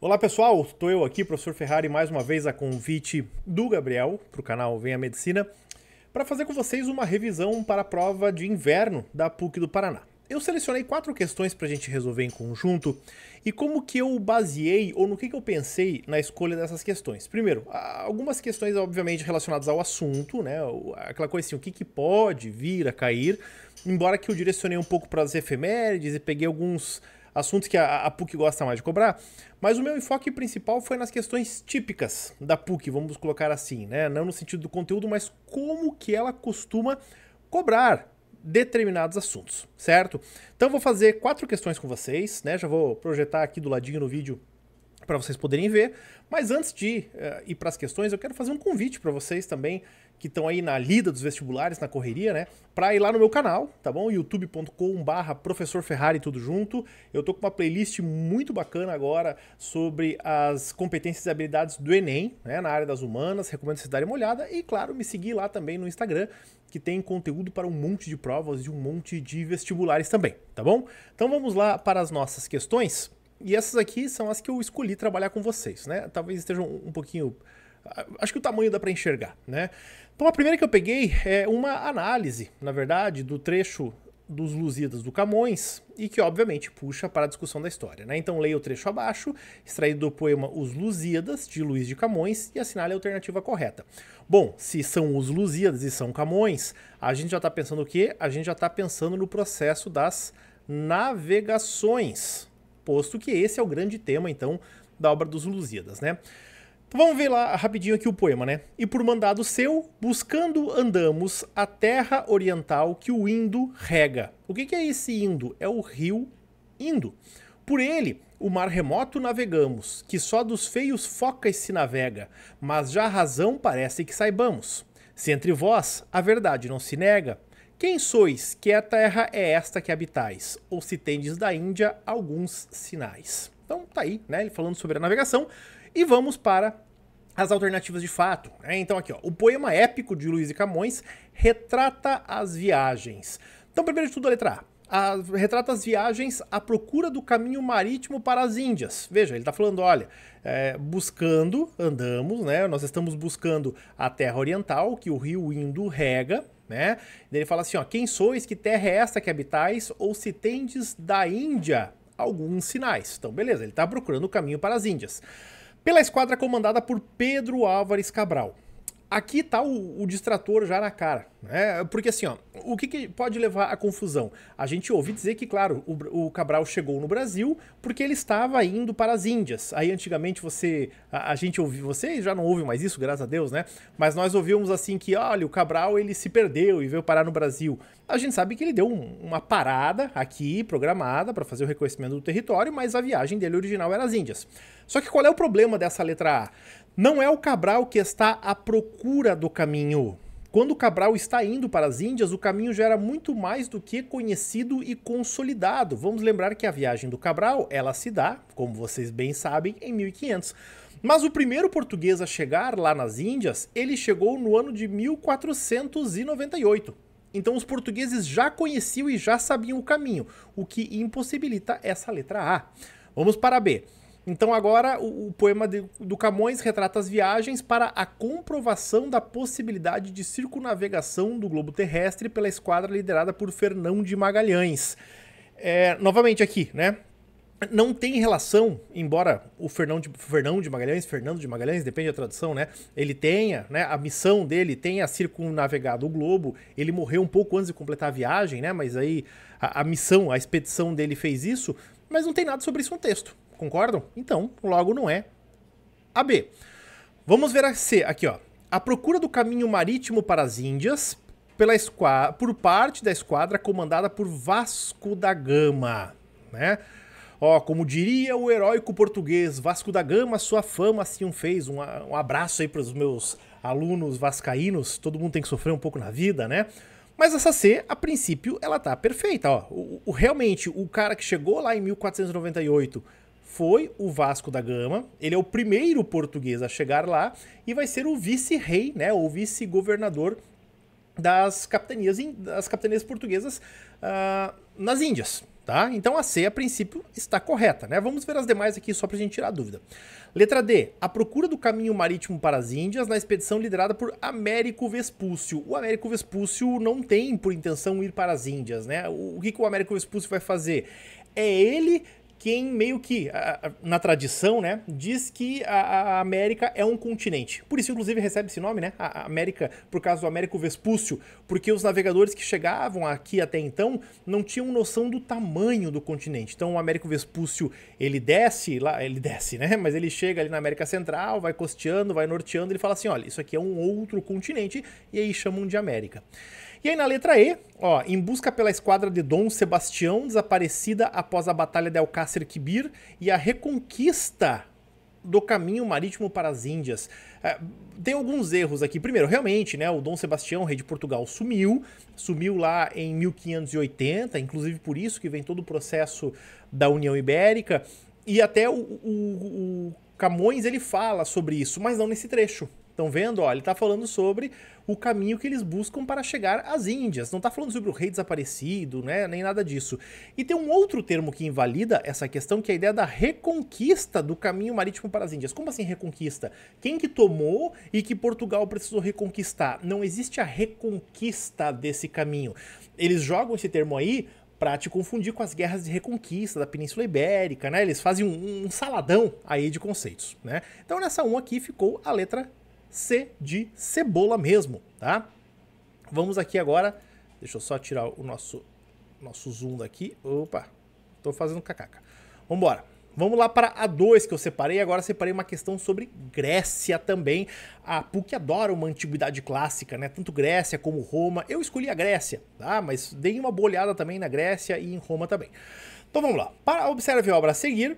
Olá pessoal, estou eu aqui, professor Ferrari, mais uma vez a convite do Gabriel para o canal Venha Medicina, para fazer com vocês uma revisão para a prova de inverno da PUC do Paraná. Eu selecionei 4 questões para a gente resolver em conjunto e como que eu baseei ou no que eu pensei na escolha dessas questões. Primeiro, algumas questões obviamente relacionadas ao assunto, né? Aquela coisa assim, o que pode vir a cair, embora que eu direcionei um pouco para as efemérides e peguei alguns assuntos que a PUC gosta mais de cobrar, mas o meu enfoque principal foi nas questões típicas da PUC, vamos colocar assim, né? Não no sentido do conteúdo, mas como que ela costuma cobrar determinados assuntos, certo? Então eu vou fazer 4 questões com vocês, né? Já vou projetar aqui do ladinho no vídeo para vocês poderem ver, mas antes de ir para as questões, eu quero fazer um convite para vocês também, que estão aí na lida dos vestibulares, na correria, né? Para ir lá no meu canal, tá bom? youtube.com/Professor Ferrari, tudo junto. Eu tô com uma playlist muito bacana agora sobre as competências e habilidades do Enem, né? Na área das humanas, recomendo vocês darem uma olhada. E, claro, me seguir lá também no Instagram, que tem conteúdo para um monte de provas e um monte de vestibulares também, tá bom? Então vamos lá para as nossas questões. E essas aqui são as que eu escolhi trabalhar com vocês, né? Talvez estejam um pouquinho... Acho que o tamanho dá para enxergar, né? Então a primeira que eu peguei é uma análise, na verdade, do trecho dos Lusíadas do Camões e que obviamente puxa para a discussão da história, né? Então leia o trecho abaixo, extraído do poema Os Lusíadas, de Luís de Camões, e assinale a alternativa correta. Bom, se são os Lusíadas e são Camões, a gente já está pensando o quê? A gente já está pensando no processo das navegações, posto que esse é o grande tema, então, da obra dos Lusíadas, né? Então vamos ver lá rapidinho aqui o poema, né? E por mandado seu, buscando andamos a terra oriental que o Indo rega. O que é esse Indo? É o rio Indo. Por ele, o mar remoto navegamos, que só dos feios focas se navega, mas já a razão parece que saibamos. Se entre vós a verdade não se nega, quem sois que a terra é esta que habitais? Ou se tendes da Índia alguns sinais? Então tá aí, né? Ele falando sobre a navegação. E vamos para as alternativas de fato. Então aqui, ó, o poema épico de Luís de Camões retrata as viagens. Então, primeiro de tudo, a letra A. Retrata as viagens à procura do caminho marítimo para as Índias. Veja, ele está falando, olha, buscando, andamos, né? Nós estamos buscando a terra oriental, que o rio Indo rega, né? Ele fala assim, ó, quem sois, que terra é esta que habitais, ou se tendes da Índia alguns sinais. Então, beleza, ele está procurando o caminho para as Índias. Pela esquadra comandada por Pedro Álvares Cabral. Aqui tá o distrator já na cara, né? Porque assim, ó, o que pode levar à confusão? A gente ouve dizer que, claro, o Cabral chegou no Brasil porque ele estava indo para as Índias. Aí antigamente a gente ouvia, vocês já não ouvem mais isso, graças a Deus, né? Mas nós ouvíamos assim que, olha, o Cabral ele se perdeu e veio parar no Brasil. A gente sabe que ele deu uma parada aqui, programada, para fazer o reconhecimento do território, mas a viagem dele original era as Índias. Só que qual é o problema dessa letra A? Não é o Cabral que está à procura do caminho. Quando o Cabral está indo para as Índias, o caminho já era muito mais do que conhecido e consolidado. Vamos lembrar que a viagem do Cabral, ela se dá, como vocês bem sabem, em 1500. Mas o primeiro português a chegar lá nas Índias, ele chegou no ano de 1498. Então os portugueses já conheciam e já sabiam o caminho, o que impossibilita essa letra A. Vamos para B. Então agora o poema do Camões retrata as viagens para a comprovação da possibilidade de circunnavegação do globo terrestre pela esquadra liderada por Fernão de Magalhães. Novamente aqui, né? Não tem relação, embora o Fernando de Magalhães, depende da tradução, né? Ele tenha, né? A missão dele tenha circunnavegado o globo. Ele morreu um pouco antes de completar a viagem, né? Mas aí a missão, a expedição dele fez isso, mas não tem nada sobre isso no texto. Concordam? Então, logo não é a B. Vamos ver a C aqui, ó. A procura do caminho marítimo para as Índias por parte da esquadra comandada por Vasco da Gama, né? Ó, como diria o heróico português, Vasco da Gama, sua fama assim o fez. Um abraço aí para os meus alunos vascaínos. Todo mundo tem que sofrer um pouco na vida, né? Mas essa C, a princípio, ela tá perfeita, ó. Realmente, o cara que chegou lá em 1498 foi o Vasco da Gama, ele é o primeiro português a chegar lá e vai ser o vice-rei, né, ou vice-governador das capitanias portuguesas nas Índias, tá? Então a C, a princípio, está correta, né? Vamos ver as demais aqui só pra gente tirar a dúvida. Letra D, a procura do caminho marítimo para as Índias na expedição liderada por Américo Vespúcio. O Américo Vespúcio não tem por intenção ir para as Índias, né? O que o Américo Vespúcio vai fazer? É ele quem meio que, na tradição, né, diz que a América é um continente. Por isso, inclusive, recebe esse nome, né, a América, por causa do Américo Vespúcio, porque os navegadores que chegavam aqui até então não tinham noção do tamanho do continente. Então, o Américo Vespúcio, ele desce, né, mas ele chega ali na América Central, vai costeando, vai norteando, ele fala assim, olha, isso aqui é um outro continente, e aí chamam de América. E aí na letra E, ó, em busca pela esquadra de Dom Sebastião, desaparecida após a Batalha de Alcácer Quibir e a reconquista do caminho marítimo para as Índias. Tem alguns erros aqui. Primeiro, realmente, né, o Dom Sebastião, rei de Portugal, sumiu lá em 1580, inclusive por isso que vem todo o processo da União Ibérica, e até o Camões ele fala sobre isso, mas não nesse trecho. Estão vendo? Ó, ele está falando sobre o caminho que eles buscam para chegar às Índias. Não está falando sobre o rei desaparecido, né? Nem nada disso. E tem um outro termo que invalida essa questão, que é a ideia da reconquista do caminho marítimo para as Índias. Como assim reconquista? Quem que tomou e que Portugal precisou reconquistar? Não existe a reconquista desse caminho. Eles jogam esse termo aí para te confundir com as guerras de reconquista da Península Ibérica, né? Eles fazem um saladão aí de conceitos, né? Então nessa 1 aqui ficou a letra C de cebola mesmo, tá? Vamos aqui agora, deixa eu só tirar o nosso zoom daqui. Opa, tô fazendo cacaca. Vambora. Vamos lá para a 2 que eu separei. Agora separei uma questão sobre Grécia também. A PUC adora uma antiguidade clássica, né? Tanto Grécia como Roma. Eu escolhi a Grécia, tá? Mas dei uma boa olhada também na Grécia e em Roma também. Então vamos lá. Para observe a obra a seguir,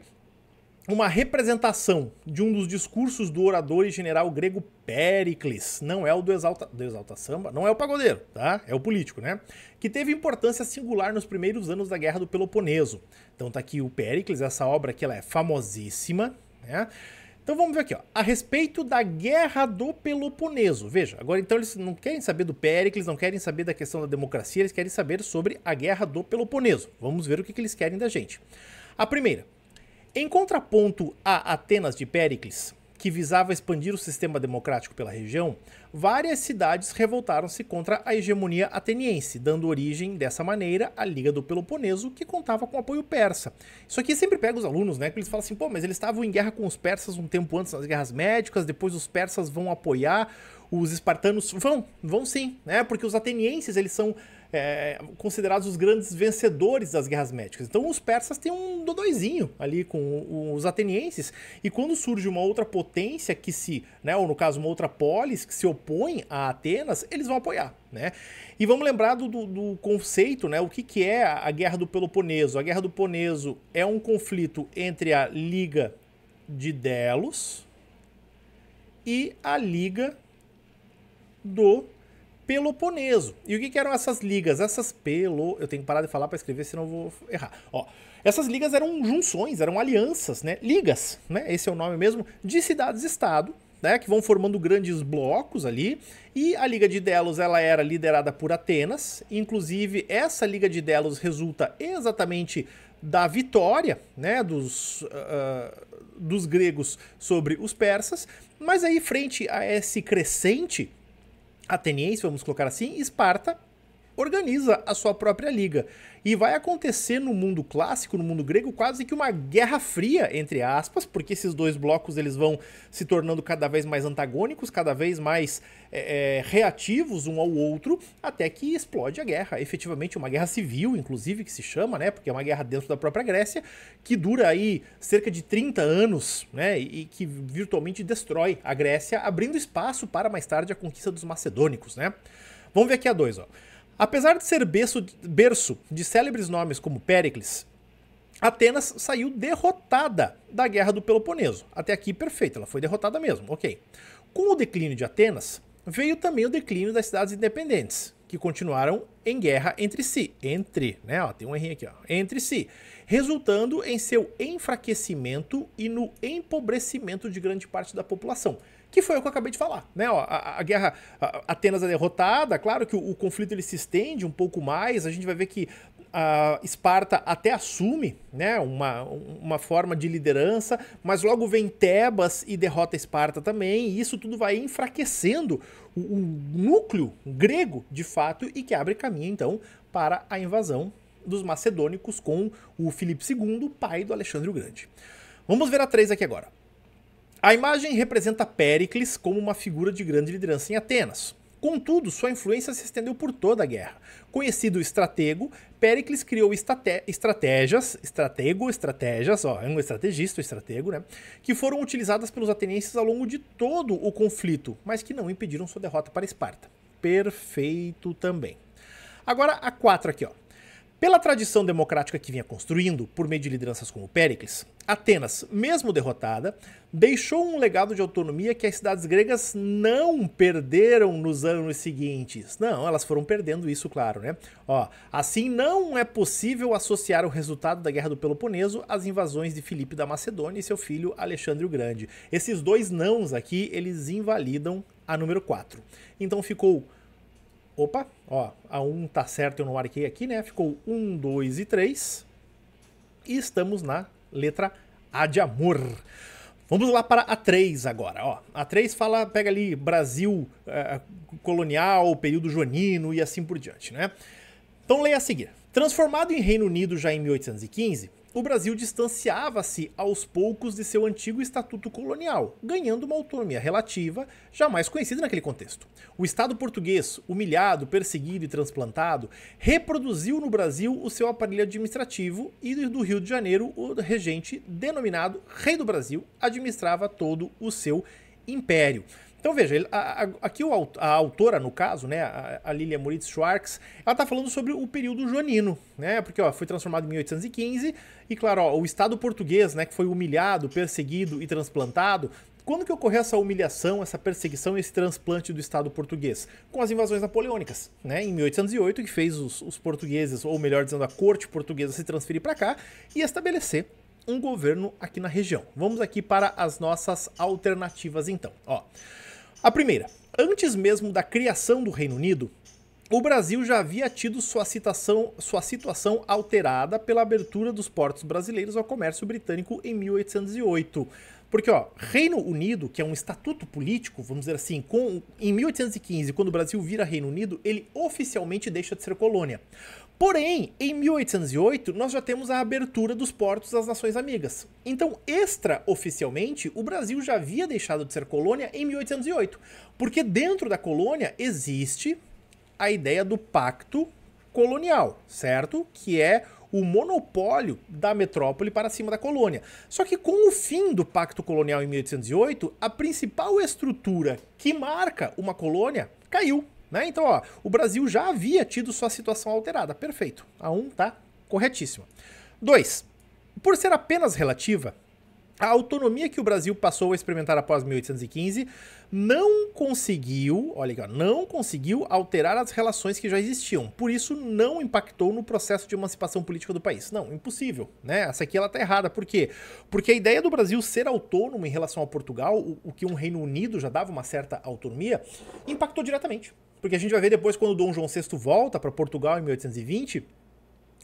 uma representação de um dos discursos do orador e general grego Péricles, não é o do exalta samba, não é o pagodeiro, tá? É o político, né? Que teve importância singular nos primeiros anos da Guerra do Peloponeso. Então tá aqui o Péricles, essa obra que ela é famosíssima, né? Então vamos ver aqui, ó, a respeito da Guerra do Peloponeso. Veja, agora então eles não querem saber do Péricles, não querem saber da questão da democracia, eles querem saber sobre a Guerra do Peloponeso. Vamos ver o que eles querem da gente. A primeira: em contraponto a Atenas de Péricles, que visava expandir o sistema democrático pela região, várias cidades revoltaram-se contra a hegemonia ateniense, dando origem, dessa maneira, à Liga do Peloponeso, que contava com apoio persa. Isso aqui sempre pega os alunos, né? Que eles falam assim, pô, mas eles estavam em guerra com os persas um tempo antes nas guerras médicas, depois os persas vão apoiar, os espartanos vão sim, né? Porque os atenienses, eles são considerados os grandes vencedores das guerras médicas. Então os persas têm um dodóizinho ali com os atenienses, e quando surge uma outra potência que se, né, ou no caso uma outra polis que se opõe a Atenas, eles vão apoiar, né? E vamos lembrar do conceito, né? O que é a Guerra do Peloponeso? A Guerra do Peloponeso é um conflito entre a Liga de Delos e a Liga do Peloponeso. E o que eram essas ligas? Eu tenho que parar de falar para escrever, senão eu vou errar. Ó, essas ligas eram junções, eram alianças, né? Ligas, né? Esse é o nome mesmo, de cidades-estado, né? Que vão formando grandes blocos ali. E a Liga de Delos, ela era liderada por Atenas. Inclusive, essa Liga de Delos resulta exatamente da vitória, né? Dos gregos sobre os persas. Mas aí, frente a esse crescente ateniense, vamos colocar assim, Esparta organiza a sua própria liga. E vai acontecer no mundo clássico, no mundo grego, quase que uma guerra fria, entre aspas, porque esses dois blocos eles vão se tornando cada vez mais antagônicos, cada vez mais reativos um ao outro, até que explode a guerra. Efetivamente uma guerra civil, inclusive, que se chama, né, porque é uma guerra dentro da própria Grécia, que dura aí cerca de 30 anos, né, e que virtualmente destrói a Grécia, abrindo espaço para mais tarde a conquista dos macedônicos, né. Vamos ver aqui a 2, ó. Apesar de ser berço de célebres nomes como Péricles, Atenas saiu derrotada da Guerra do Peloponeso. Até aqui, perfeito, ela foi derrotada mesmo, ok. Com o declínio de Atenas, veio também o declínio das cidades independentes, que continuaram em guerra entre si. Né, ó, tem um errinho aqui, ó. Entre si, resultando em seu enfraquecimento e no empobrecimento de grande parte da população. Que foi o que eu acabei de falar, né? Ó, a guerra, Atenas é derrotada, claro que o conflito ele se estende um pouco mais, a gente vai ver que a Esparta até assume, né, uma forma de liderança, mas logo vem Tebas e derrota Esparta também, e isso tudo vai enfraquecendo o núcleo grego, de fato, e que abre caminho, então, para a invasão dos macedônicos com o Filipe II, pai do Alexandre o Grande. Vamos ver a 3 aqui agora. A imagem representa Péricles como uma figura de grande liderança em Atenas. Contudo, sua influência se estendeu por toda a guerra. Conhecido estratego, Péricles criou estratégias, é um estrategista, estratego, né, que foram utilizadas pelos atenienses ao longo de todo o conflito, mas que não impediram sua derrota para Esparta. Perfeito também. Agora a 4 aqui, ó. Pela tradição democrática que vinha construindo, por meio de lideranças como Péricles, Atenas, mesmo derrotada, deixou um legado de autonomia que as cidades gregas não perderam nos anos seguintes. Não, elas foram perdendo isso, claro, né? Ó, assim, não é possível associar o resultado da Guerra do Peloponeso às invasões de Filipe da Macedônia e seu filho Alexandre o Grande. Esses dois nãos aqui, eles invalidam a número 4. Então ficou... Opa, ó, a 1 tá certo, eu não marquei aqui, né? Ficou 1, 2 e 3. E estamos na letra A de amor. Vamos lá para a 3 agora, ó. A 3 fala, pega ali Brasil colonial, período joanino e assim por diante, né? Então leia a seguir. Transformado em Reino Unido já em 1815, o Brasil distanciava-se aos poucos de seu antigo estatuto colonial, ganhando uma autonomia relativa, jamais conhecida naquele contexto. O Estado português, humilhado, perseguido e transplantado, reproduziu no Brasil o seu aparelho administrativo e do Rio de Janeiro o regente, denominado Rei do Brasil, administrava todo o seu império. Então veja, aqui a autora, no caso, né, a Lilia Moritz Schwartz, ela está falando sobre o período joanino, né, porque ó, foi transformado em 1815 e, claro, ó, o Estado português, né, que foi humilhado, perseguido e transplantado. Quando que ocorreu essa humilhação, essa perseguição, esse transplante do Estado português? Com as invasões napoleônicas, né, em 1808, que fez os portugueses, ou melhor dizendo, a corte portuguesa se transferir para cá e estabelecer um governo aqui na região. Vamos aqui para as nossas alternativas, então, ó. A primeira, antes mesmo da criação do Reino Unido, o Brasil já havia tido sua situação alterada pela abertura dos portos brasileiros ao comércio britânico em 1808. Porque, ó, Reino Unido, que é um estatuto político, vamos dizer assim, em 1815, quando o Brasil vira Reino Unido, ele oficialmente deixa de ser colônia. Porém, em 1808, nós já temos a abertura dos portos das nações amigas. Então, extraoficialmente, o Brasil já havia deixado de ser colônia em 1808, porque dentro da colônia existe a ideia do pacto colonial, certo? Que é o monopólio da metrópole para cima da colônia. Só que com o fim do pacto colonial em 1808, a principal estrutura que marca uma colônia caiu. Né? Então, ó, o Brasil já havia tido sua situação alterada. Perfeito. A 1 tá corretíssima. 2. Por ser apenas relativa, a autonomia que o Brasil passou a experimentar após 1815 não conseguiu, olha aqui, ó, não conseguiu alterar as relações que já existiam. Por isso, não impactou no processo de emancipação política do país. Não, impossível, né? Essa aqui ela tá errada. Por quê? Porque a ideia do Brasil ser autônomo em relação ao Portugal, o que um Reino Unido já dava uma certa autonomia, impactou diretamente. Porque a gente vai ver depois, quando Dom João VI volta para Portugal em 1820,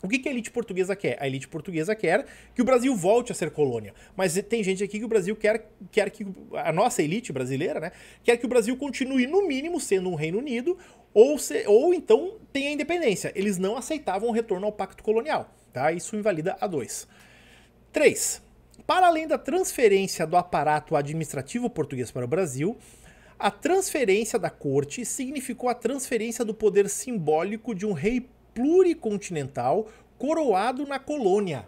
o que a elite portuguesa quer? A elite portuguesa quer que o Brasil volte a ser colônia. Mas tem gente aqui que o Brasil quer que... A nossa elite brasileira, né? Quer que o Brasil continue, no mínimo, sendo um Reino Unido, ou então tenha independência. Eles não aceitavam o retorno ao pacto colonial. Tá? Isso invalida a 2. 3. Para além da transferência do aparato administrativo português para o Brasil, a transferência da corte significou a transferência do poder simbólico de um rei pluricontinental coroado na colônia.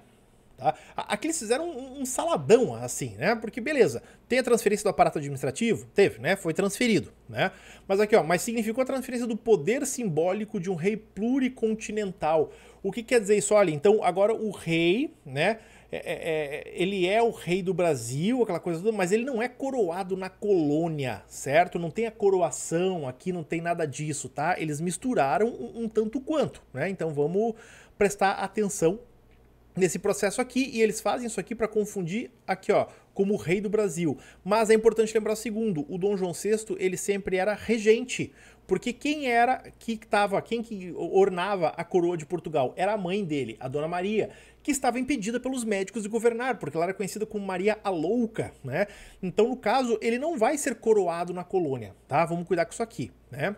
Tá? Aqui eles fizeram um saladão assim, né? Porque beleza, tem a transferência do aparato administrativo? Teve, né? Foi transferido, né? Mas aqui, ó, mas significou a transferência do poder simbólico de um rei pluricontinental. O que quer dizer isso? Olha, então agora o rei, né? Ele é o rei do Brasil, aquela coisa toda, mas ele não é coroado na colônia, certo? Não tem a coroação aqui, não tem nada disso, tá? Eles misturaram um tanto quanto, né? Então vamos prestar atenção nesse processo aqui, e eles fazem isso aqui para confundir aqui, ó, como rei do Brasil. Mas é importante lembrar o segundo, o Dom João VI, ele sempre era regente, porque quem que ornava a coroa de Portugal? Era a mãe dele, a Dona Maria, que estava impedida pelos médicos de governar, porque ela era conhecida como Maria a Louca, né? Então, no caso, ele não vai ser coroado na colônia, tá? Vamos cuidar com isso aqui, né?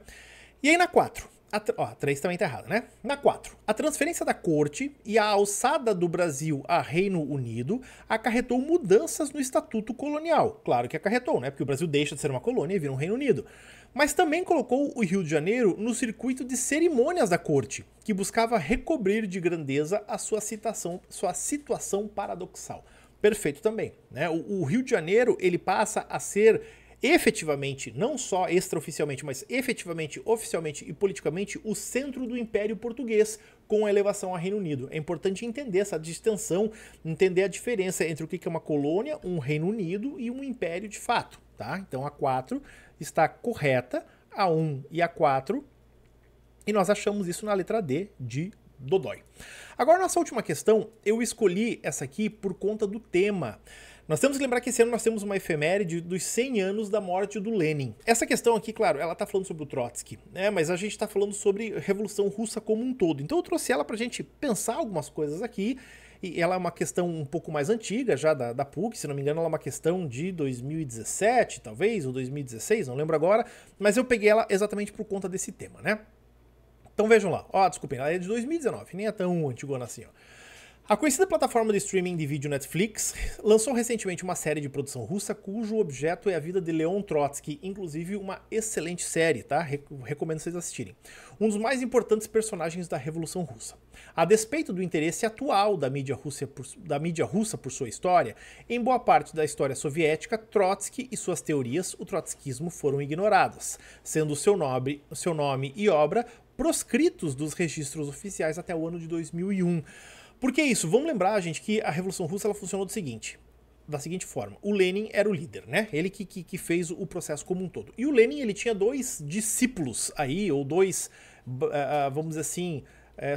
E aí na 4, a 3 também tá errada, né? Na 4, a transferência da corte e a alçada do Brasil a Reino Unido acarretou mudanças no estatuto colonial. Claro que acarretou, né? Porque o Brasil deixa de ser uma colônia e vira um Reino Unido. Mas também colocou o Rio de Janeiro no circuito de cerimônias da corte, que buscava recobrir de grandeza a sua situação paradoxal. Perfeito também, né? O Rio de Janeiro, ele passa a ser efetivamente, não só extraoficialmente, mas efetivamente, oficialmente e politicamente, o centro do Império Português, com a elevação ao Reino Unido. É importante entender essa distinção, entender a diferença entre o que é uma colônia, um Reino Unido e um império de fato, tá? Então a 4 está correta, a 1 e a 4, e nós achamos isso na letra D de Dodói. Agora, nossa última questão, eu escolhi essa aqui por conta do tema. Nós temos que lembrar que esse ano nós temos uma efeméride dos 100 anos da morte do Lenin. Essa questão aqui, claro, ela tá falando sobre o Trotsky, né? Mas a gente tá falando sobre a Revolução Russa como um todo. Então eu trouxe ela pra gente pensar algumas coisas aqui. E ela é uma questão um pouco mais antiga já da PUC, se não me engano ela é uma questão de 2017, talvez, ou 2016, não lembro agora. Mas eu peguei ela exatamente por conta desse tema, né? Então vejam lá. Ó, desculpem, ela é de 2019, nem é tão antigona assim, ó. A conhecida plataforma de streaming de vídeo Netflix lançou recentemente uma série de produção russa cujo objeto é a vida de Leon Trotsky, inclusive uma excelente série, tá? Recomendo vocês assistirem. Um dos mais importantes personagens da Revolução Russa. A despeito do interesse atual da mídia russa por sua história, em boa parte da história soviética, Trotsky e suas teorias, o trotskismo, foram ignoradas, sendo seu nome e obra proscritos dos registros oficiais até o ano de 2001. Por que isso? Vamos lembrar, gente, que a Revolução Russa ela funcionou da seguinte forma. O Lenin era o líder, né? Ele que fez o processo como um todo. E o Lenin, ele tinha dois discípulos aí, ou dois, vamos dizer assim,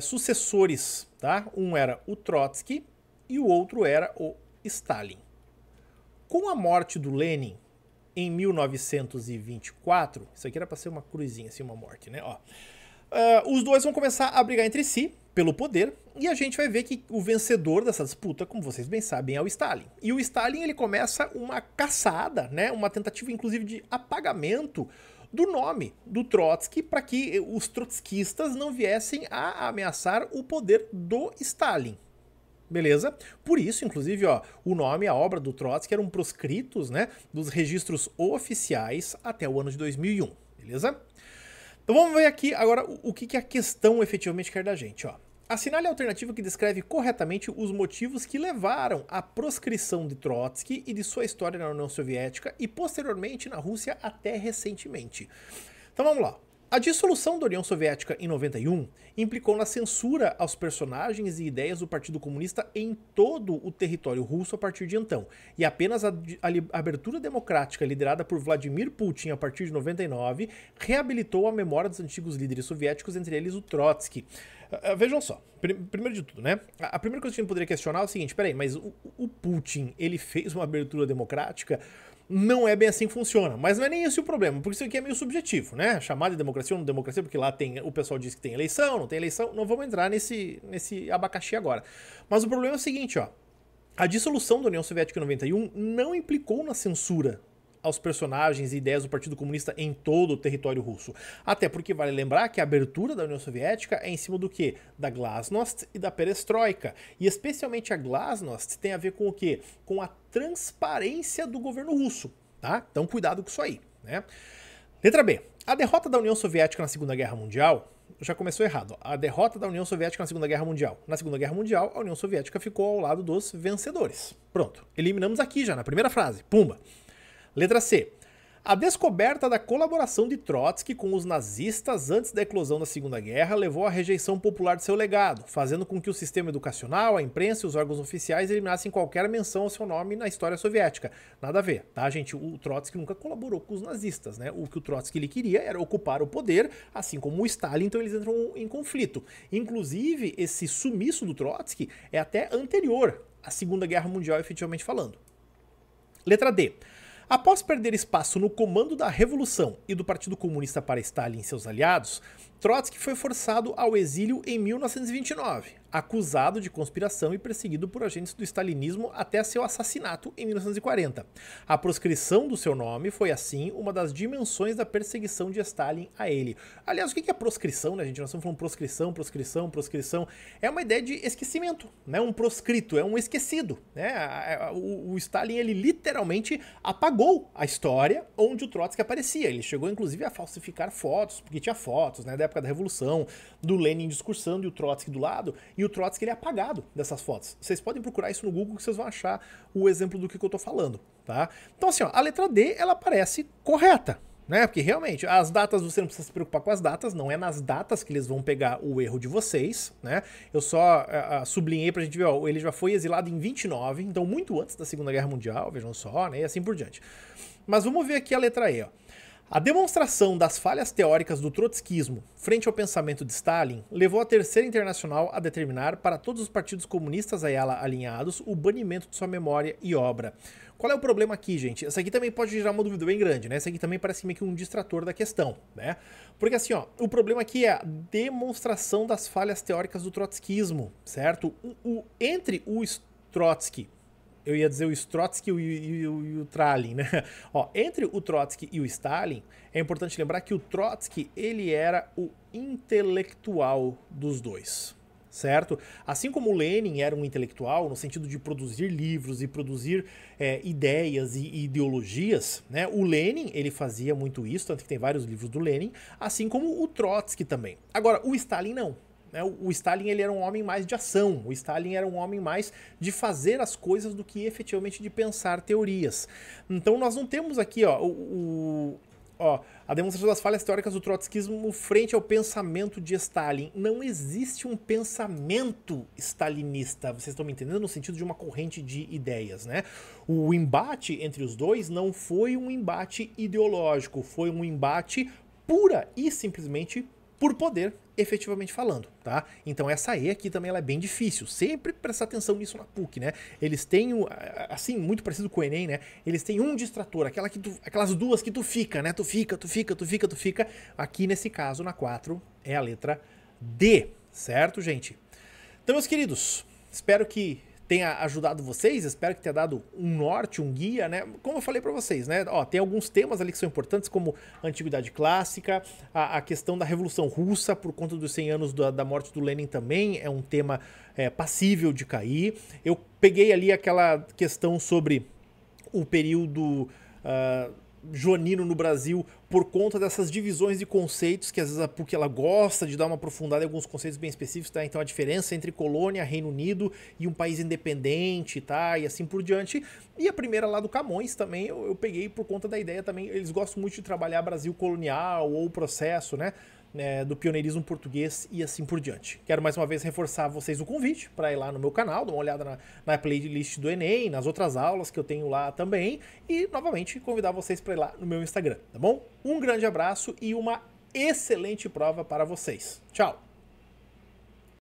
sucessores, tá? Um era o Trotsky e o outro era o Stalin. Com a morte do Lenin em 1924, isso aqui era para ser uma cruzinha, assim, uma morte, né? Ó, os dois vão começar a brigar entre si pelo poder, e a gente vai ver que o vencedor dessa disputa, como vocês bem sabem, é o Stalin. E o Stalin, ele começa uma caçada, né, uma tentativa inclusive de apagamento do nome do Trotsky para que os trotskistas não viessem a ameaçar o poder do Stalin. Beleza? Por isso, inclusive, ó, o nome e a obra do Trotsky eram proscritos, né, dos registros oficiais até o ano de 2001. Beleza? Então vamos ver aqui agora o que a questão efetivamente quer da gente, ó. Assinale a alternativa que descreve corretamente os motivos que levaram à proscrição de Trotsky e de sua história na União Soviética e posteriormente na Rússia até recentemente. Então vamos lá. A dissolução da União Soviética em 91 implicou na censura aos personagens e ideias do Partido Comunista em todo o território russo a partir de então, e apenas a abertura democrática liderada por Vladimir Putin a partir de 99 reabilitou a memória dos antigos líderes soviéticos, entre eles o Trotsky. Vejam só, primeiro de tudo, né? A primeira coisa que a gente poderia questionar é o seguinte, peraí, mas o Putin, ele fez uma abertura democrática? Não é bem assim que funciona, mas não é nem esse o problema, porque isso aqui é meio subjetivo, né? Chamar de democracia ou não democracia, porque lá o pessoal diz que tem eleição, não tem eleição, não vamos entrar nesse abacaxi agora. Mas o problema é o seguinte, ó, a dissolução da União Soviética em 91 não implicou na censura aos personagens e ideias do Partido Comunista em todo o território russo. Até porque vale lembrar que a abertura da União Soviética é em cima do quê? Da Glasnost e da Perestroika. E especialmente a Glasnost tem a ver com o quê? Com a transparência do governo russo, tá? Então cuidado com isso aí, né? Letra B. A derrota da União Soviética na Segunda Guerra Mundial já começou errado. A derrota da União Soviética na Segunda Guerra Mundial. Na Segunda Guerra Mundial, a União Soviética ficou ao lado dos vencedores. Pronto. Eliminamos aqui já, na primeira frase. Pumba. Letra C. A descoberta da colaboração de Trotsky com os nazistas antes da eclosão da Segunda Guerra levou à rejeição popular de seu legado, fazendo com que o sistema educacional, a imprensa e os órgãos oficiais eliminassem qualquer menção ao seu nome na história soviética. Nada a ver, tá, gente? O Trotsky nunca colaborou com os nazistas, né? O que o Trotsky ele queria era ocupar o poder, assim como o Stalin, então eles entram em conflito. Inclusive, esse sumiço do Trotsky é até anterior à Segunda Guerra Mundial, efetivamente falando. Letra D. Após perder espaço no comando da Revolução e do Partido Comunista para Stalin e seus aliados, Trotsky foi forçado ao exílio em 1929, acusado de conspiração e perseguido por agentes do stalinismo até seu assassinato em 1940. A proscrição do seu nome foi, assim, uma das dimensões da perseguição de Stalin a ele. Aliás, o que é proscrição, né, gente? Nós estamos falando proscrição. É uma ideia de esquecimento, né? Um proscrito, é um esquecido, né? O Stalin, ele literalmente apagou a história onde o Trotsky aparecia. Ele chegou, inclusive, a falsificar fotos, porque tinha fotos, né, da época da Revolução, do Lenin discursando e o Trotsky do lado, e o Trotsky ele é apagado dessas fotos. Vocês podem procurar isso no Google que vocês vão achar o exemplo do que eu tô falando, tá? Então assim, ó, a letra D, ela parece correta, né? Porque realmente, as datas, você não precisa se preocupar com as datas, não é nas datas que eles vão pegar o erro de vocês, né? Eu só sublinhei pra gente ver, ó, ele já foi exilado em 29, então muito antes da Segunda Guerra Mundial, vejam só, né? E assim por diante. Mas vamos ver aqui a letra E, ó. A demonstração das falhas teóricas do trotskismo frente ao pensamento de Stalin levou a Terceira Internacional a determinar para todos os partidos comunistas a ela alinhados o banimento de sua memória e obra. Qual é o problema aqui, gente? Essa aqui também pode gerar uma dúvida bem grande, né? Essa aqui também parece meio que um distrator da questão, né? Porque assim, ó, o problema aqui é a demonstração das falhas teóricas do trotskismo, certo? Entre o Trotsky, eu ia dizer o Trotsky e o Stalin, né? Ó, entre o Trotsky e o Stalin, é importante lembrar que o Trotsky, ele era o intelectual dos dois, certo? Assim como o Lenin era um intelectual, no sentido de produzir livros e produzir ideias e ideologias, né? O Lenin, ele fazia muito isso, tanto que tem vários livros do Lenin, assim como o Trotsky também. Agora, o Stalin não. O Stalin, ele era um homem mais de ação, o Stalin era um homem mais de fazer as coisas do que efetivamente de pensar teorias. Então nós não temos aqui, ó, a demonstração das falhas teóricas do trotskismo frente ao pensamento de Stalin. Não existe um pensamento stalinista, vocês estão me entendendo? No sentido de uma corrente de ideias, né? O embate entre os dois não foi um embate ideológico, foi um embate pura e simplesmente por poder, efetivamente falando, tá? Então essa E aqui também ela é bem difícil, sempre prestar atenção nisso na PUC, né? Eles têm, assim, muito parecido com o Enem, né? Eles têm um distrator, aquelas duas que tu fica, né? Tu fica. Aqui nesse caso, na 4, é a letra D, certo, gente? Então, meus queridos, espero que tenha ajudado vocês, espero que tenha dado um norte, um guia, né? Como eu falei pra vocês, né? Ó, tem alguns temas ali que são importantes, como a Antiguidade Clássica, a questão da Revolução Russa, por conta dos 100 anos da morte do Lenin também, é um tema passível de cair. Eu peguei ali aquela questão sobre o período joanino no Brasil por conta dessas divisões de conceitos que às vezes a PUC ela gosta de dar uma aprofundada em alguns conceitos bem específicos, tá? Então a diferença entre colônia, Reino Unido e um país independente, tá? E assim por diante. E a primeira lá do Camões também eu peguei por conta da ideia também, eles gostam muito de trabalhar Brasil colonial ou o processo, né? Do pioneirismo português e assim por diante. Quero mais uma vez reforçar a vocês o convite para ir lá no meu canal, dar uma olhada na playlist do Enem, nas outras aulas que eu tenho lá também, e novamente convidar vocês para ir lá no meu Instagram, tá bom? Um grande abraço e uma excelente prova para vocês. Tchau!